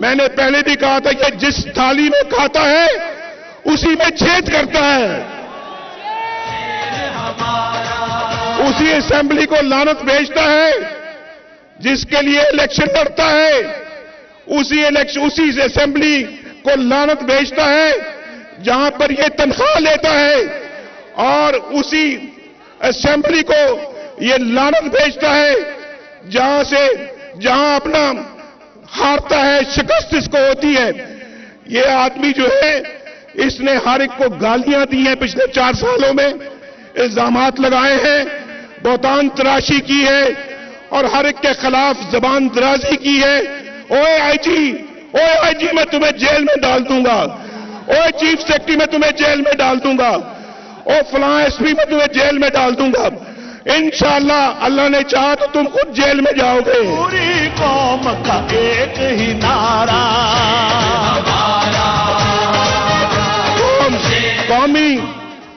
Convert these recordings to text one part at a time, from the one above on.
میں نے پہلے بھی کہا تھا کہ جس تھالی میں کھاتا ہے اسی میں چھید کرتا ہے. اسی اسمبلی کو لعنت بھیجتا ہے جس کے لیے الیکشن لڑتا ہے. اسی اسمبلی کو لعنت بھیجتا ہے جہاں پر یہ تنخواہ لیتا ہے, اور اسی اسمبلی کو یہ لعنت بھیجتا ہے جہاں اپنا ہارتا ہے, شکست اس کو ہوتی ہے. یہ آدمی جو ہے اس نے ہر ایک کو گالیاں دی ہیں پچھلے 4 سالوں میں, الزامات لگائے ہیں, بہتان تراشی کی ہے اور ہر ایک کے خلاف زبان درازی کی ہے. اوے آئی جی میں تمہیں جیل میں ڈال دوں گا, اوے چیف سیکرٹری میں تمہیں جیل میں ڈال دوں گا, او فلاں ایس پی میں تمہیں جیل میں ڈال دوں گا. انشاءاللہ اللہ نے چاہا تو تم خود جیل میں جاؤ گے. پوری قوم کا ایک ہی نعرہ,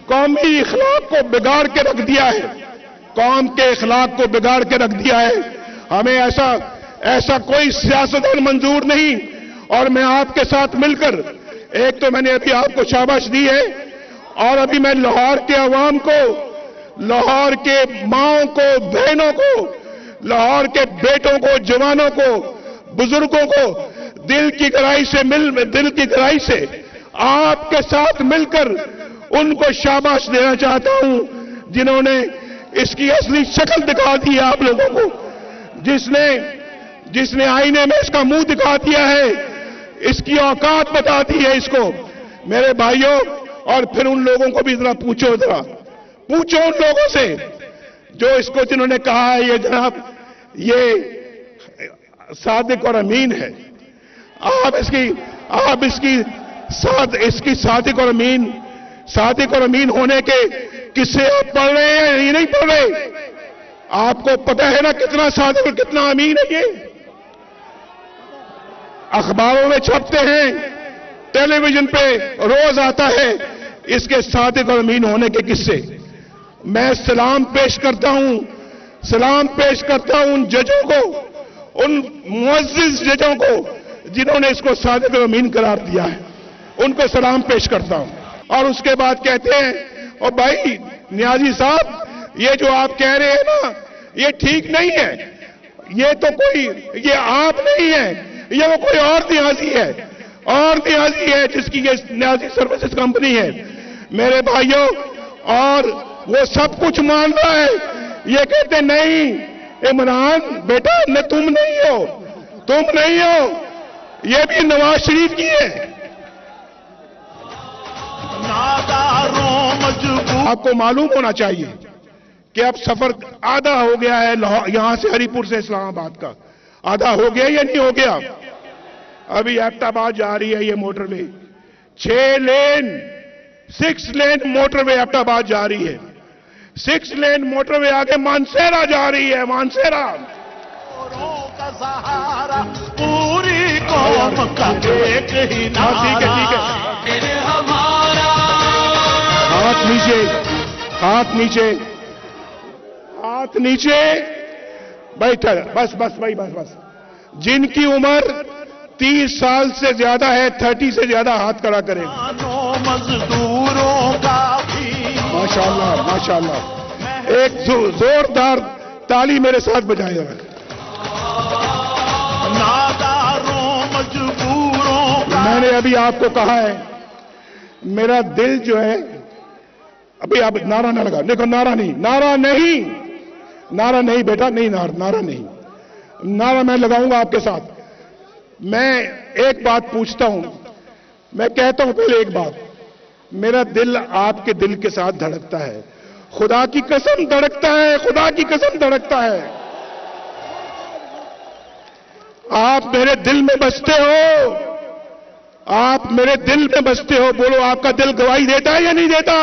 قومی اخلاق کو بگاڑ کے رکھ دیا ہے, قوم کے اخلاق کو بگاڑ کے رکھ دیا ہے. ہمیں ایسا کوئی سیاستدان منظور نہیں. اور میں آپ کے ساتھ مل کر, ایک تو میں نے ابھی آپ کو شاباش دی ہے, اور ابھی میں لاہور کے عوام کو, لاہور کے ماؤں کو, بہنوں کو, لاہور کے بیٹوں کو, جوانوں کو, بزرگوں کو دل کی گہرائی سے آپ کے ساتھ مل کر ان کو شاباش دینا چاہتا ہوں جنہوں نے اس کی اصلی شکل دکھا دی ہے آپ لوگوں کو, جس نے آئینے میں اس کا منہ دکھا دیا ہے, اس کی اوقات بتا دی ہے اس کو. میرے بھائیوں, اور پھر ان لوگوں کو بھی ذرا پوچھو ان لوگوں سے جو اس کو جنہوں نے کہا ہے یہ جناب یہ صادق اور امین ہے. آپ اس کی صادق اور امین ہونے کے قصے آپ پڑھ رہے ہیں, یہ نہیں پڑھ رہے. آپ کو پتہ ہے نا کتنا صادق اور کتنا امین ہے. یہ اخباروں میں چھپتے ہیں, ٹیلی ویژن پہ روز آتا ہے اس کے صادق اور امین ہونے کے قصے. میں سلام پیش کرتا ہوں ان ججوں کو, ان معزز ججوں کو جنہوں نے اس کو صادق اور امین قرار دیا ہے, ان کو سلام پیش کرتا ہوں. اور اس کے بعد کہتے ہیں اور بھائی نیازی صاحب یہ جو آپ کہہ رہے ہیں نا یہ ٹھیک نہیں ہے, یہ آپ نہیں ہے, یہ وہ کوئی اور نیازی ہے جس کی یہ نیازی سروسز کمپنی ہے. میرے بھائیوں, اور وہ سب کچھ مان رہا ہے, یہ کہتے نہیں عمران بیٹا تم نہیں ہو, یہ بھی نواز شریف کی ہے. آپ کو معلوم ہونا چاہیے کہ اب سفر آدھا ہو گیا ہے یہاں سے ہری پور سے اسلام آباد کا, آدھا ہو گیا یا نہیں ہو گیا. ابھی ایبٹ آباد جا رہی ہے یہ موٹر وے, 6 لین موٹر وے ایبٹ آباد جا رہی ہے. 6 لین موٹر وے آگے مانسیرا جا رہی ہے, مانسیرا. پوری قوم کا ایک ہی نعرہ. ٹھیک ہے. ہاتھ نیچے بیٹھا. بس بھائی بس. جن کی عمر 30 سال سے زیادہ ہے, 30 سے زیادہ ہاتھ کھڑا کریں. مزدوروں کا بھی ماشاءاللہ. ایک زوردار تالی میرے ساتھ بجائے گا. ناداروں مجبوروں کا. میں نے ابھی آپ کو کہا ہے میرا دل جو ہے, ابھی آپ نعرہ نہ لگا, دیکھو نعرہ نہیں بیٹا, نہیں نعرہ نہیں, نعرہ میں لگاؤں گا آپ کے ساتھ. میں ایک بات پوچھتا ہوں, میں کہتا ہوں پہلے ایک بات, میرا دل آپ کے دل کے ساتھ دھڑکتا ہے, خدا کی قسم دھڑکتا ہے. آپ میرے دل میں بستے ہو, بولو آپ کا دل گواہی دیتا ہے یا نہیں دیتا؟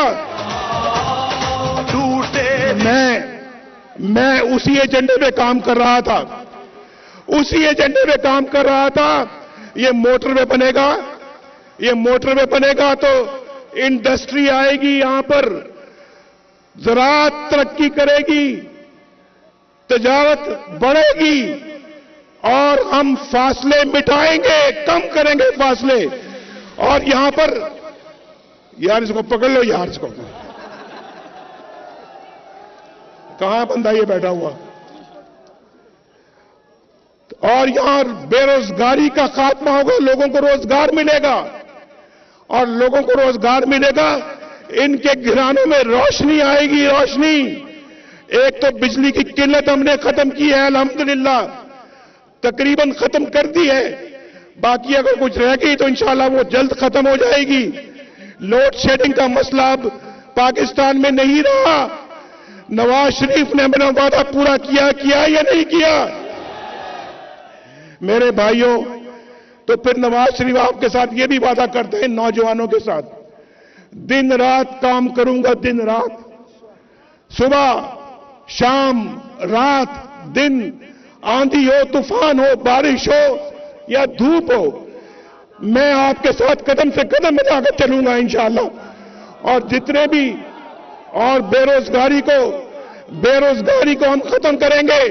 میں اسی ایجنڈے پہ کام کر رہا تھا, یہ موٹر وے بنے گا تو انڈسٹری آئے گی, یہاں پر زراعت ترقی کرے گی, تجارت بڑھے گی, اور ہم فاصلے مٹائیں گے، کم کریں گے فاصلے. اور یہاں پر یار اس کو پکڑ لو یار، اس کو کہاں بندہ یہ بیٹھا ہوا. اور یہاں بے روزگاری کا خاتمہ ہوگا، لوگوں کو روزگار ملے گا. اور لوگوں کو روزگار ملے گا، ان کے گھرانوں میں روشنی آئے گی، روشنی. ایک تو بجلی کی قلت ہم نے ختم کی ہے الحمدللہ، تقریباً ختم کر دی ہے. باقی اگر کچھ رہ گئی تو انشاءاللہ وہ جلد ختم ہو جائے گی. لوڈ شیڈنگ کا مسئلہ اب پاکستان میں نہیں رہا. نواز شریف نے اپنا وعدہ پورا کیا یا نہیں کیا؟ میرے بھائیوں، تو پھر نواز شریف آپ کے ساتھ یہ بھی وعدہ کرتے ہیں نوجوانوں کے ساتھ، دن رات کام کروں گا، دن رات، صبح شام رات دن، آندھی ہو طوفان ہو بارش ہو یا دھوپ ہو، میں آپ کے ساتھ قدم سے قدم ملا کر چلوں گا انشاءاللہ. اور جتنے بھی اور بے روزگاری کو ہم ختم کریں گے.